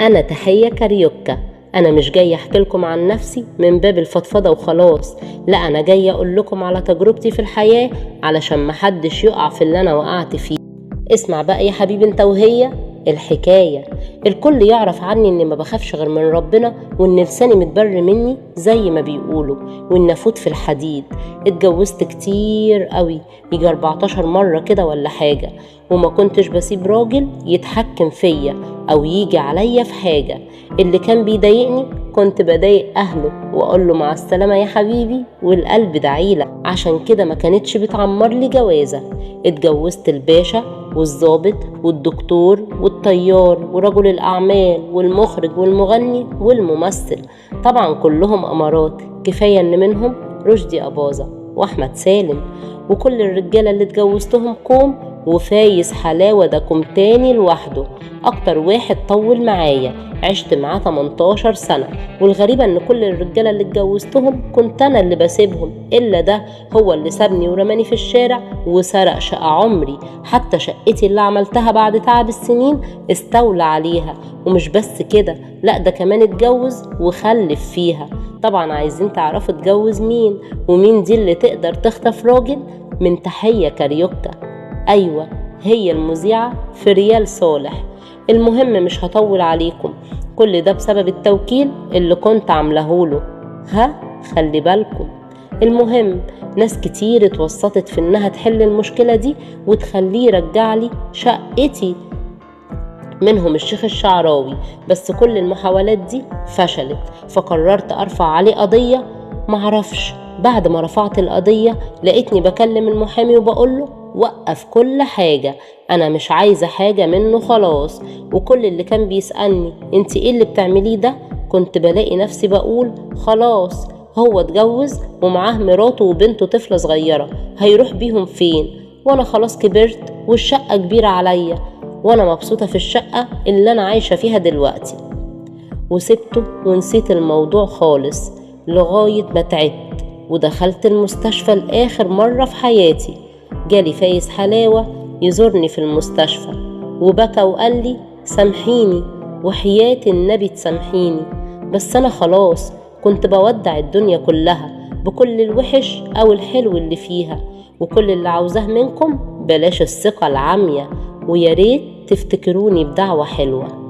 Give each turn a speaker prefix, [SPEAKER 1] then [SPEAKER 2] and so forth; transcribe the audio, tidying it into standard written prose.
[SPEAKER 1] أنا تحية كاريوكا. أنا مش جاية أحكي لكم عن نفسي من باب الفضفضة وخلاص، لا، أنا جاية أقول لكم على تجربتي في الحياة علشان محدش يقع في اللي أنا وقعت فيه. اسمع بقى يا حبيبي انت وهي الحكاية. الكل يعرف عني اني ما بخافش غير من ربنا، وان لساني متبر مني زي ما بيقولوا، وان افوت في الحديد. اتجوزت كتير قوي، يجي 14 مرة كده ولا حاجة، وما كنتش بسيب راجل يتحكم فيا او يجي عليا في حاجة. اللي كان بيضايقني كنت بضايق اهله واقول له مع السلامة يا حبيبي والقلب دعيلك. عشان كده ما كانتش بتعمر لي جوازة. اتجوزت الباشا والضابط والدكتور والطيار ورجل الأعمال والمخرج والمغني والممثل، طبعا كلهم أمارات. كفاية إن منهم رشدي أباظة وأحمد سالم. وكل الرجالة اللي اتجوزتهم كوم، وفايز حلاوة ده كوم تاني لوحده. أكتر واحد طول معايا، عشت معاه 18 سنة. والغريبة إن كل الرجالة اللي اتجوزتهم كنت أنا اللي بسيبهم، إلا ده هو اللي سابني ورماني في الشارع وسرق شقة عمري. حتى شقتي اللي عملتها بعد تعب السنين استولى عليها. ومش بس كده، لا، ده كمان اتجوز وخلف فيها. طبعا عايزين تعرفوا اتجوز مين، ومين دي اللي تقدر تخطف راجل؟ من تحية كاريوكا. أيوة، هي المذيعة في ريال صالح. المهم مش هطول عليكم، كل ده بسبب التوكيل اللي كنت عاملهوله. خلي بالكم. المهم ناس كتير اتوسطت في انها تحل المشكلة دي وتخليه يرجع لي شقتي، منهم الشيخ الشعراوي. بس كل المحاولات دي فشلت، فقررت ارفع عليه قضية. معرفش، بعد ما رفعت القضية لقيتني بكلم المحامي وبقوله وقف كل حاجة، انا مش عايزة حاجة منه خلاص. وكل اللي كان بيسألني انت ايه اللي بتعمليه ده، كنت بلاقي نفسي بقول خلاص، هو اتجوز ومعاه مراته وبنته طفلة صغيرة، هيروح بيهم فين؟ وانا خلاص كبرت والشقة كبيرة عليا، وانا مبسوطة في الشقة اللي انا عايشة فيها دلوقتي. وسبته ونسيت الموضوع خالص لغاية ما تعبت ودخلت المستشفى لآخر مرة في حياتي. جالي فايز حلاوة يزورني في المستشفى وبكى وقال لي سامحيني وحياة النبي تسامحيني. بس أنا خلاص كنت بودع الدنيا كلها بكل الوحش أو الحلو اللي فيها. وكل اللي عاوزاه منكم بلاش الثقة العامية، وياريت تفتكروني بدعوة حلوة.